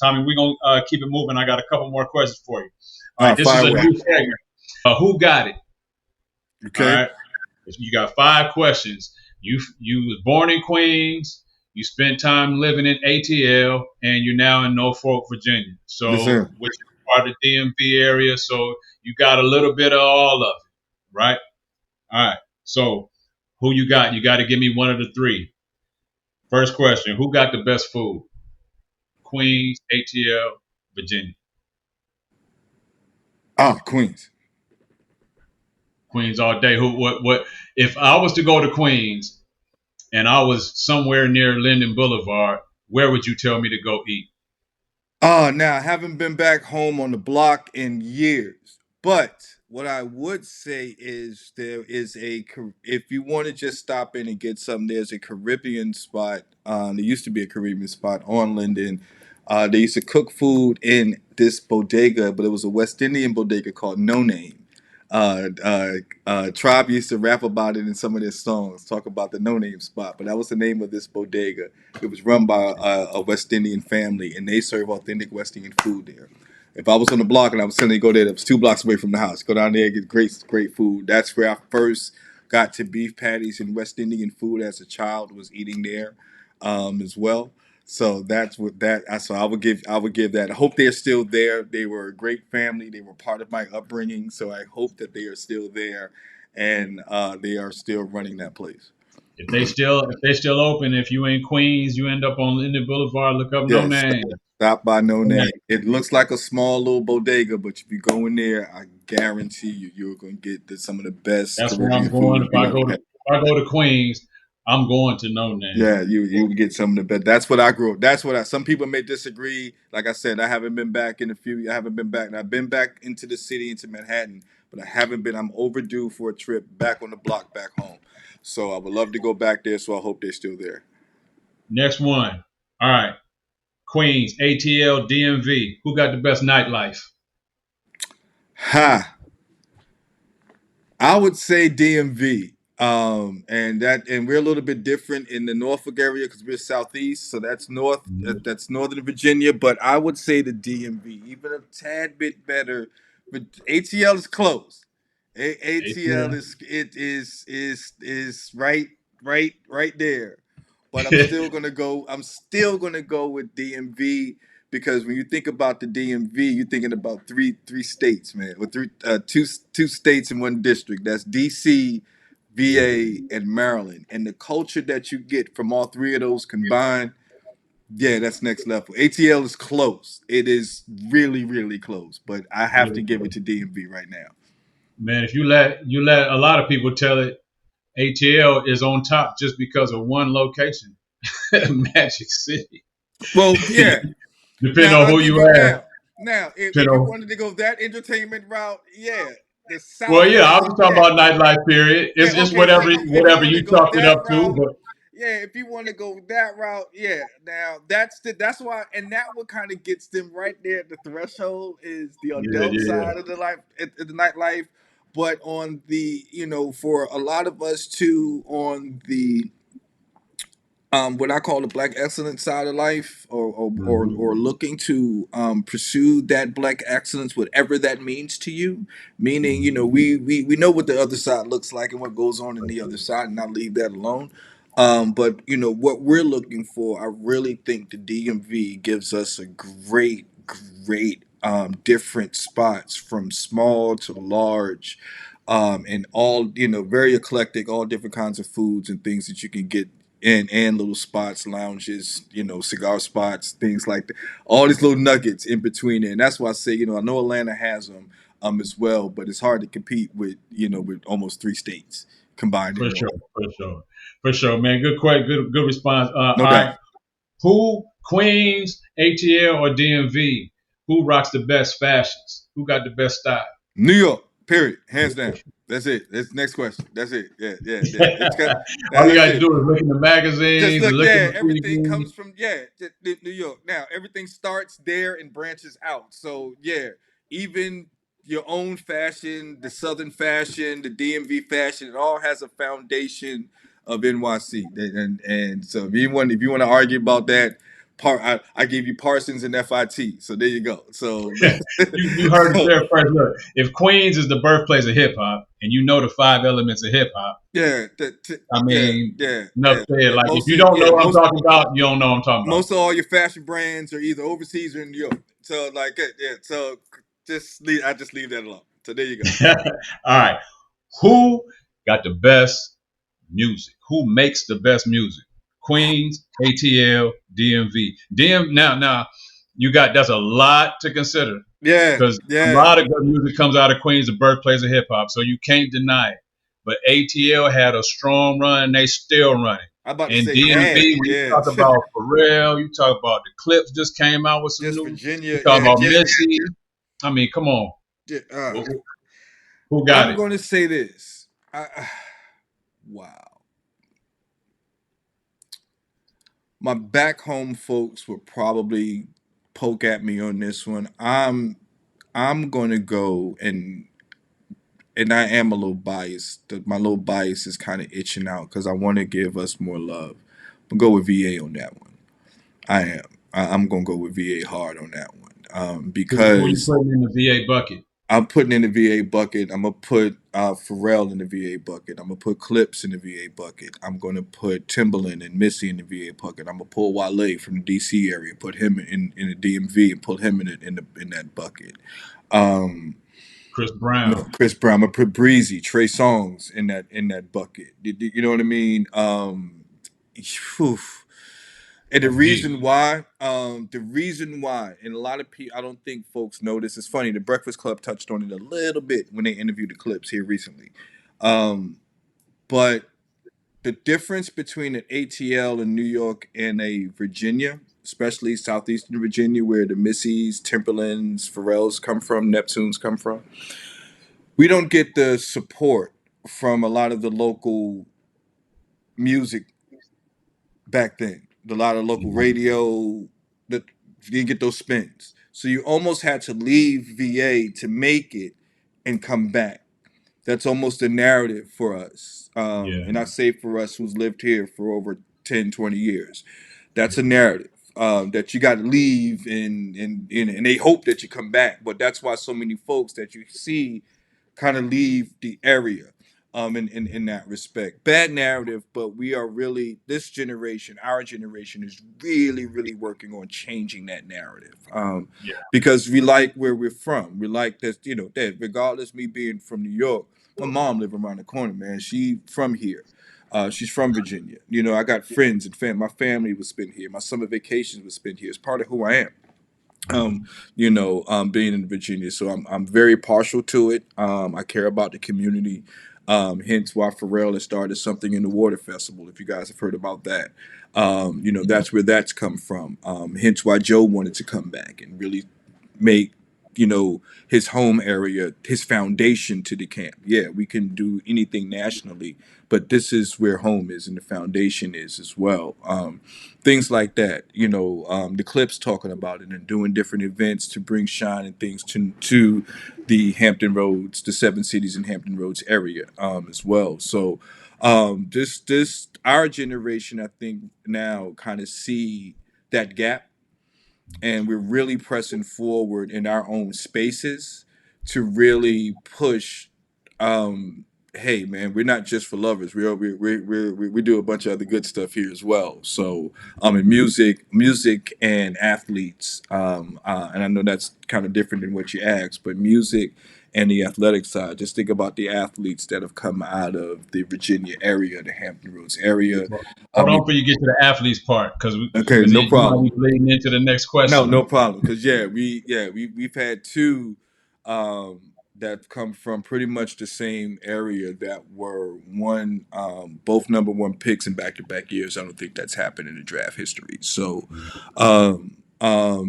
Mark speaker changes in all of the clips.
Speaker 1: Tommy, we're going to keep it moving. I got a couple more questions for you. All
Speaker 2: All
Speaker 1: right,
Speaker 2: right,
Speaker 1: this is
Speaker 2: fire
Speaker 1: a
Speaker 2: away.
Speaker 1: new segment. Who got it? All
Speaker 2: Okay.
Speaker 1: right. You got 5 questions. You was born in Queens. You spent time living in ATL, and you're now in Norfolk, Virginia.
Speaker 2: Yes,
Speaker 1: So,
Speaker 2: sir.
Speaker 1: which is part of the DMV area. So you got a little bit of all of it, right? All right. So, who you got? You got to give me one of the three. First question: who got the best food? Queens, ATL, Virginia.
Speaker 2: Ah, Queens.
Speaker 1: Queens all day. Who? What? If I was to go to Queens and I was somewhere near Linden Boulevard, where would you tell me to go eat?
Speaker 2: Now I haven't been back home on the block in years, but what I would say is there is if you want to just stop in and get something, there's a Caribbean spot. There used to be a Caribbean spot on Linden. They used to cook food in this bodega, but it was a West Indian bodega called No Name. Tribe used to rap about it in some of their songs, talk about the No Name spot, but that was the name of this bodega. It was run by a West Indian family, and they serve authentic West Indian food there. If I was on the block and I was telling you to go there, that was 2 blocks away from the house. Go down there, get great food. That's where I first got to beef patties and West Indian food as a child. Was eating there as well. So that's what that. So I would give that. I hope they're still there. They were a great family. They were part of my upbringing. So I hope that they are still there, and they are still running that place.
Speaker 1: If they still open, if you in Queens, you end up on Linden Boulevard. Look up No
Speaker 2: Yes,
Speaker 1: Name.
Speaker 2: stop by No
Speaker 1: No
Speaker 2: Name.
Speaker 1: Name.
Speaker 2: It looks like a small little bodega, but if you go in there, I guarantee you're going to get some of the best
Speaker 1: That's where I'm
Speaker 2: Caribbean
Speaker 1: going.
Speaker 2: food
Speaker 1: If
Speaker 2: you
Speaker 1: I
Speaker 2: ever
Speaker 1: go to
Speaker 2: had.
Speaker 1: if I go to Queens, I'm going to No Name.
Speaker 2: Yeah, you get some of the best. That's what I grew up. That's what I. Some people may disagree. Like I said, I haven't been back in a few. I haven't been back. And I've been back into the city, into Manhattan, but I haven't been. I'm overdue for a trip back on the block, back home. So I would love to go back there. So I hope they're still there.
Speaker 1: Next one. All right. Queens, ATL, DMV. Who got the best nightlife?
Speaker 2: Ha! I would say DMV. And we're a little bit different in the Norfolk area because we're southeast, so that's that's northern Virginia. But I would say the DMV, even a tad bit better. But ATL is close. ATL
Speaker 1: ATL.
Speaker 2: is right there. But I'm still gonna go with DMV because when you think about the DMV, you're thinking about three states, man, with two states in one district. That's DC, VA, and Maryland, and the culture that you get from all three of those combined, yeah, that's next level. ATL is close. It is really close, but I have to give it to DMV right now.
Speaker 1: Man, if you let a lot of people tell it, ATL is on top just because of one location, Magic City.
Speaker 2: Well, yeah.
Speaker 1: Depending
Speaker 2: Now
Speaker 1: on
Speaker 2: I'll
Speaker 1: who
Speaker 2: give
Speaker 1: you
Speaker 2: you
Speaker 1: ask.
Speaker 2: now if
Speaker 1: Depending
Speaker 2: you
Speaker 1: on,
Speaker 2: wanted to go that entertainment route, yeah, the
Speaker 1: well,
Speaker 2: South
Speaker 1: yeah, I
Speaker 2: has it.
Speaker 1: was talking
Speaker 2: Yeah,
Speaker 1: about nightlife. Period.
Speaker 2: yeah.
Speaker 1: It's
Speaker 2: Okay, so
Speaker 1: whatever
Speaker 2: if you
Speaker 1: whatever
Speaker 2: want to
Speaker 1: you
Speaker 2: go
Speaker 1: chalked it
Speaker 2: that
Speaker 1: up to.
Speaker 2: route,
Speaker 1: But
Speaker 2: yeah, if you want to go that route, yeah. Now that's why, and that what kind of gets them right there at the threshold is the
Speaker 1: yeah,
Speaker 2: adult
Speaker 1: yeah,
Speaker 2: side of the life, the nightlife. But on the, for a lot of us too, on the what I call the black excellence side of life, or
Speaker 1: yeah.
Speaker 2: looking to pursue that black excellence, whatever that means to you. Meaning, we know what the other side looks like and what goes on in the other side, and not leave that alone. But what we're looking for, I really think the DMV gives us a great different spots from small to large, and all very eclectic, all different kinds of foods and things that you can get and little spots, lounges, cigar spots, things like that. All these little nuggets in between there. And that's why I say, I know Atlanta has them as well, but it's hard to compete with almost 3 states combined
Speaker 1: For
Speaker 2: in one.
Speaker 1: sure, for sure, man. Good response.
Speaker 2: No
Speaker 1: All
Speaker 2: doubt.
Speaker 1: right, who Queens, ATL, or DMV? Who rocks the best fashions? Who got the best style?
Speaker 2: New York, period. Hands down. That's it. That's the next question. That's it. Yeah. It's got
Speaker 1: All you
Speaker 2: that's
Speaker 1: got to
Speaker 2: it.
Speaker 1: do is look in the
Speaker 2: Just
Speaker 1: magazines and
Speaker 2: look,
Speaker 1: look in
Speaker 2: yeah,
Speaker 1: the
Speaker 2: everything
Speaker 1: previews.
Speaker 2: comes from, New York. Now everything starts there and branches out. So yeah, even your own fashion, the Southern fashion, the DMV fashion, it all has a foundation of NYC. And so if you want to argue about that, I gave you Parsons and FIT. So there you go. So
Speaker 1: You heard it
Speaker 2: so
Speaker 1: there first. Look, if Queens is the birthplace of hip hop, and you know the five elements of hip hop,
Speaker 2: yeah,
Speaker 1: I
Speaker 2: yeah,
Speaker 1: mean,
Speaker 2: yeah,
Speaker 1: enough
Speaker 2: yeah,
Speaker 1: said.
Speaker 2: yeah.
Speaker 1: Like if you don't know what I'm talking about, you don't know what I'm talking about.
Speaker 2: Most of all your fashion brands are either overseas or in New York. So like yeah, so I just leave that alone. So there you go.
Speaker 1: All right, who got the best music? Who makes the best music? Queens, ATL, DMV. Now you got that's a lot to consider
Speaker 2: Yeah,
Speaker 1: because a
Speaker 2: yeah.
Speaker 1: lot of good music comes out of Queens, the birthplace of hip hop. So you can't deny it. But ATL had a strong run, and they still running.
Speaker 2: I'm about to
Speaker 1: And
Speaker 2: say
Speaker 1: DMV,
Speaker 2: had,
Speaker 1: when you
Speaker 2: yeah.
Speaker 1: talk about Pharrell, you talk about the Clipse just came out with some
Speaker 2: Just
Speaker 1: new. You
Speaker 2: Virginia,
Speaker 1: talk
Speaker 2: yeah,
Speaker 1: about
Speaker 2: just
Speaker 1: Missy. I mean, come on,
Speaker 2: yeah,
Speaker 1: who got
Speaker 2: I'm
Speaker 1: it?
Speaker 2: going to say this. Wow. My back home folks would probably poke at me on this one. I'm going to go and I am a little biased. My little bias is kind of itching out because I want to give us more love. I'll go with VA on that one. I am. I'm gonna go with VA hard on that one
Speaker 1: Who you
Speaker 2: because
Speaker 1: putting in the VA bucket?
Speaker 2: I'm putting in the VA bucket. I'm gonna put Pharrell in the VA bucket. I'm gonna put Clipse in the VA bucket. I'm gonna put Timbaland and Missy in the VA bucket. I'm gonna pull Wale from the DC area, put him in the DMV, and put him in that bucket. Um,
Speaker 1: Chris
Speaker 2: no,
Speaker 1: Brown.
Speaker 2: Chris Brown. I'm gonna put Breezy, Trey Songz in that bucket. You know what I mean? Phew. And
Speaker 1: That's deep.
Speaker 2: the reason why, and a lot of people, I don't think folks know this. It's funny. The Breakfast Club touched on it a little bit when they interviewed the Clips here recently. Um, but the difference between an ATL in New York and a Virginia, especially southeastern Virginia, where the Missies, Timberlands, Pharrells come from, Neptunes come from, we don't get the support from a lot of the local music back then. A lot of local
Speaker 1: Yeah,
Speaker 2: radio that you didn't get those spins. So you almost had to leave VA to make it and come back. That's almost a narrative for us.
Speaker 1: yeah,
Speaker 2: And I say for us who's lived here for over 10, 20 years. That's a narrative. That you got to leave and they hope that you come back. But that's why so many folks that you see kind of leave the area in that respect. Bad narrative, but we are really this generation, our generation is really working on changing that narrative.
Speaker 1: yeah,
Speaker 2: Because we like where we're from. We like that, that regardless me being from New York, my mom live around the corner, man. She from here. She's from Virginia. I got friends and my family was spent here. My summer vacations was spent here. It's part of who I am um, being in Virginia. So I'm very partial to it. I care about the community. Hence why Pharrell has started something in the Water Festival. If you guys have heard about that,
Speaker 1: yeah.
Speaker 2: that's where that's come from. Hence why Joe wanted to come back and really make his home area his foundation to the camp. Yeah, we can do anything nationally, but this is where home is and the foundation is as well. Things like that, the Clips talking about it and doing different events to bring shine and things to the Hampton Roads, the seven cities in Hampton Roads area as well. So this our generation, I think now kind of see that gap, and we're really pressing forward in our own spaces to really push. um Hey man, we're not just for lovers. We do a bunch of other good stuff here as well. So in music and athletes, and I know that's kind of different than what you asked, but music and the athletic side, just think about the athletes that have come out of the Virginia area, the Hampton Roads area.
Speaker 1: Well,
Speaker 2: I
Speaker 1: hold on
Speaker 2: mean,
Speaker 1: for you get to the athletes part, because
Speaker 2: okay, no
Speaker 1: you might
Speaker 2: problem.
Speaker 1: be leading into the next
Speaker 2: No,
Speaker 1: question.
Speaker 2: no problem. Because we've had two that come from pretty much the same area that were both number one picks in back to back years. I don't think that's happened in the draft history. So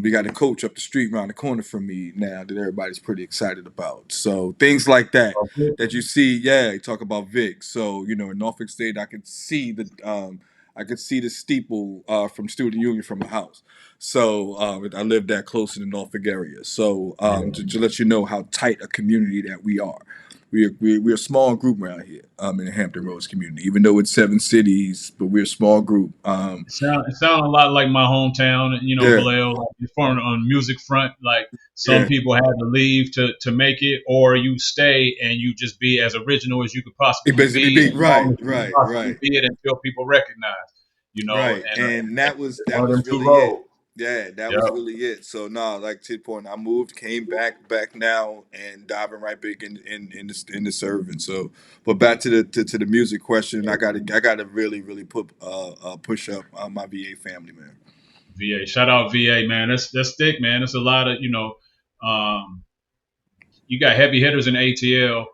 Speaker 2: we got a coach up the street around the corner from me now that everybody's pretty excited about. So things like that
Speaker 1: Okay.
Speaker 2: that you see, yeah, you talk about Vic. So in Norfolk State, I could see the steeple from Student Union from the house. So I live that close in the Norfolk area. So
Speaker 1: Yeah.
Speaker 2: to let you know how tight a community that we are. We're a small group around here in the Hampton Roads community, even though it's 7 cities, but we're a small group.
Speaker 1: It sound a lot like my hometown,
Speaker 2: Yeah,
Speaker 1: Vallejo. Like it's on music front. Like some
Speaker 2: yeah,
Speaker 1: people had to leave to make it, or you stay and you just be as original as you could
Speaker 2: it
Speaker 1: possibly
Speaker 2: basically
Speaker 1: be,
Speaker 2: big.
Speaker 1: as long
Speaker 2: Right,
Speaker 1: as you can
Speaker 2: right,
Speaker 1: possibly
Speaker 2: right.
Speaker 1: be it until people recognize,
Speaker 2: Right,
Speaker 1: and
Speaker 2: and that was
Speaker 1: one of them two
Speaker 2: really it.
Speaker 1: roads.
Speaker 2: Yeah, that
Speaker 1: Yeah,
Speaker 2: was really it. So no, like to the point, I moved, came back now, and diving right back in the serving. So, but back to the music question, I gotta really put push up my VA family, man.
Speaker 1: VA. Shout out VA, man. That's thick, man. It's a lot of um, you got heavy hitters in ATL.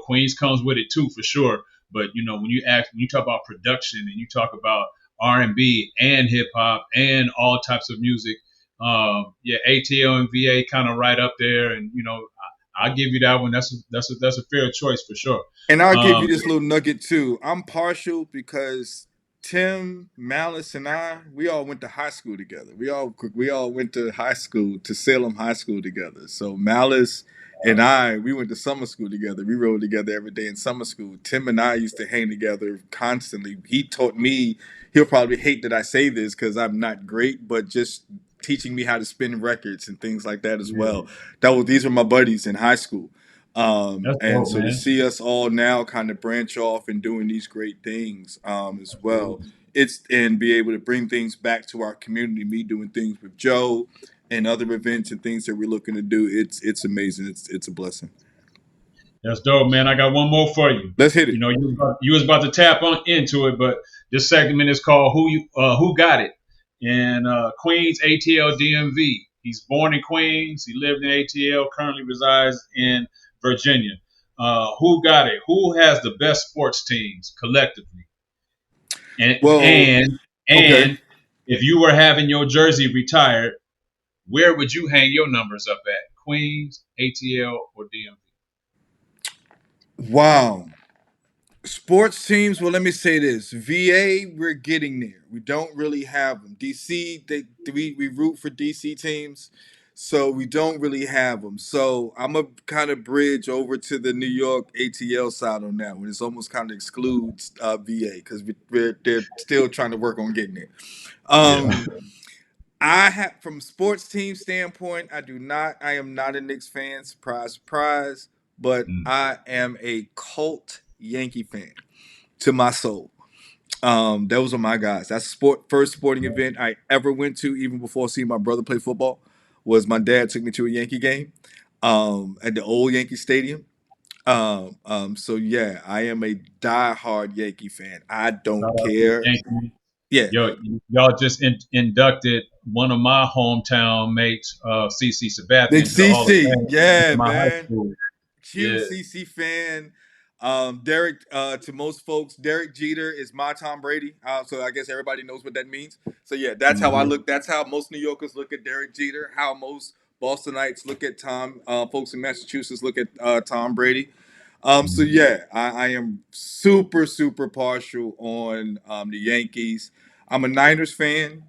Speaker 1: Queens comes with it too for sure. But when you talk about production and you talk about R&B and hip hop and all types of music, yeah, ATL and VA kind of right up there. And I'll give you that one. That's a fair choice for sure.
Speaker 2: And I'll give you
Speaker 1: Um,
Speaker 2: this little nugget too. I'm partial because Tim, Malice, and we all went to high school together. We all went to high school to Salem High School together. So Malice and we went to summer school together. We rode together every day in summer school. Tim and I used to hang together constantly. He taught me. He'll probably hate that I say this because I'm not great, but just teaching me how to spin records and things like that as
Speaker 1: yeah,
Speaker 2: well. These were my buddies in high school.
Speaker 1: that's
Speaker 2: And
Speaker 1: dope,
Speaker 2: so to
Speaker 1: man.
Speaker 2: see us all now kind of branch off and doing these great things as well, it's and be able to bring things back to our community. Me doing things with Joe and other events and things that we're looking to do. It's amazing. It's a blessing.
Speaker 1: That's dope, man. I got one more for you.
Speaker 2: Let's hit it.
Speaker 1: You was about to tap on into it, but this segment is called Who Got It? In Queens, ATL, DMV. He's born in Queens. He lived in ATL. Currently resides in Virginia. Who got it? Who has the best sports teams collectively? And
Speaker 2: Well,
Speaker 1: and
Speaker 2: okay.
Speaker 1: and if you were having your jersey retired, where would you hang your numbers up at? Queens, ATL, or DMV?
Speaker 2: Wow. Sports teams. Well, let me say this: VA, we're getting there. We don't really have them. DC, we root for DC teams, so we don't really have them. So I'm a kind of bridge over to the New York ATL side on that one. It's almost kind of excludes VA because they're still trying to work on getting there.
Speaker 1: Yeah.
Speaker 2: Um, I have from sports team standpoint, I do not. I am not a Knicks fan. Surprise, surprise. But
Speaker 1: Mm.
Speaker 2: I am a cult Yankee fan to my soul. Those are my guys. That's first sporting event I ever went to, even before seeing my brother play football. Was my dad took me to a Yankee game at the old Yankee Stadium. So yeah, I am a diehard Yankee fan. I
Speaker 1: Shout
Speaker 2: don't
Speaker 1: out to the
Speaker 2: care.
Speaker 1: Yankees.
Speaker 2: Yeah,
Speaker 1: Yo, y'all just inducted one of my hometown mates, CC Sabathia,
Speaker 2: Big
Speaker 1: into the Hall of
Speaker 2: CC.
Speaker 1: Fame
Speaker 2: Yeah,
Speaker 1: in my high
Speaker 2: man.
Speaker 1: school.
Speaker 2: Huge
Speaker 1: Yeah.
Speaker 2: CC fan. Derek, to most folks, Derek Jeter is my Tom Brady. So I guess everybody knows what that means. So yeah, that's how I
Speaker 1: Mhm.
Speaker 2: look. That's how most New Yorkers look at Derek Jeter. How most Bostonites look at Tom. Folks in Massachusetts look at Tom Brady. So
Speaker 1: Mhm.
Speaker 2: yeah, I am super partial on the Yankees. I'm a Niners fan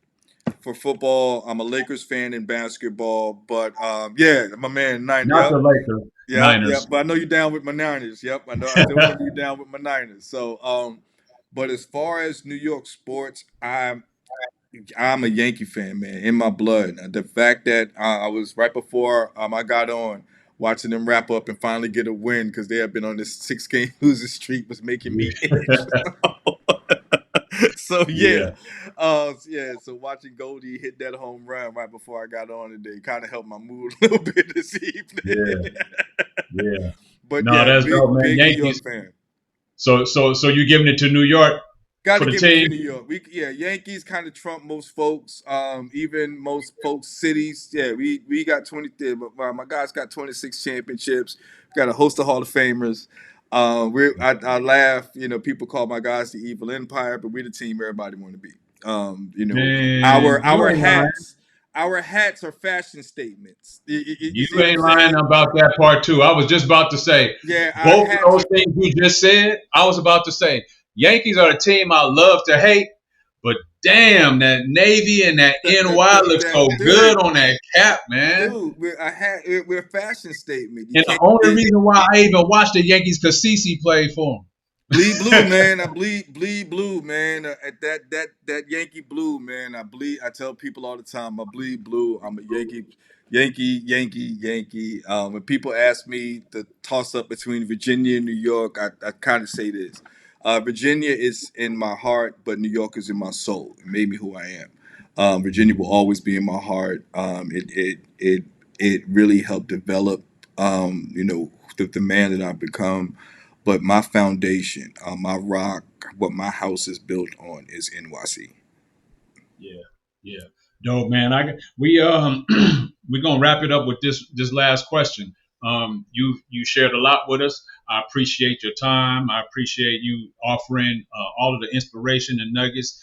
Speaker 2: for football. I'm a Lakers fan in basketball. But yeah, my man, nine.
Speaker 1: Not the
Speaker 2: Yep.
Speaker 1: Lakers,
Speaker 2: Yep.
Speaker 1: Niners.
Speaker 2: But I know you're down with my Niners. Yep. I know. I still remember you down with my Niners. So, but as far as New York sports, I'm a Yankee fan, man, in my blood. The fact that I was right before I got on watching them wrap up and finally get a win because they have been on this 6 game losing streak was making me itch. So yeah,
Speaker 1: Yeah,
Speaker 2: yeah. So watching Goldie hit that home run right before I got on today kind of helped my mood a little bit this evening.
Speaker 1: yeah, yeah.
Speaker 2: But
Speaker 1: No,
Speaker 2: yeah,
Speaker 1: that's dope, man.
Speaker 2: big New York
Speaker 1: Yankees.
Speaker 2: fan.
Speaker 1: So you giving it to New York
Speaker 2: Got
Speaker 1: for
Speaker 2: to
Speaker 1: the
Speaker 2: give it
Speaker 1: team?
Speaker 2: to New York. Yankees kind of trump most folks. Even most folks cities. Yeah, we got 20. My guys got 26 championships. Got a host of Hall of Famers. I laugh. People call my guys the evil empire, but we're the team everybody want to be.
Speaker 1: Man,
Speaker 2: Our hats. Our hats are fashion statements. You
Speaker 1: you
Speaker 2: see what I'm
Speaker 1: ain't lying
Speaker 2: saying?
Speaker 1: about that part too. I was just about to say
Speaker 2: Yeah, our
Speaker 1: both of
Speaker 2: hats
Speaker 1: those
Speaker 2: are.
Speaker 1: things you just said. I was about to say Yankees are a team I love to hate, But damn, that Navy and that NY looks so good
Speaker 2: Dude,
Speaker 1: on that cap, man.
Speaker 2: we're a fashion statement. You
Speaker 1: And the
Speaker 2: can't
Speaker 1: only
Speaker 2: get
Speaker 1: reason why I even watched the Yankees because CC played for
Speaker 2: bleed blue,
Speaker 1: him.
Speaker 2: man. I bleed blue, man. At that Yankee blue, man. I bleed. I tell people all the time, I bleed blue. I'm a Yankee. When people ask me the toss up between Virginia and New York, I kind of say this: Virginia is in my heart, but New York is in my soul. It made me who I am. Virginia will always be in my heart. It really helped develop, the man that I've become. But my foundation, my rock, what my house is built on is NYC.
Speaker 1: Yeah, yeah, dope, man. We we're gonna wrap it up with this last question. You shared a lot with us. I appreciate your time. I appreciate you offering all of the inspiration and nuggets.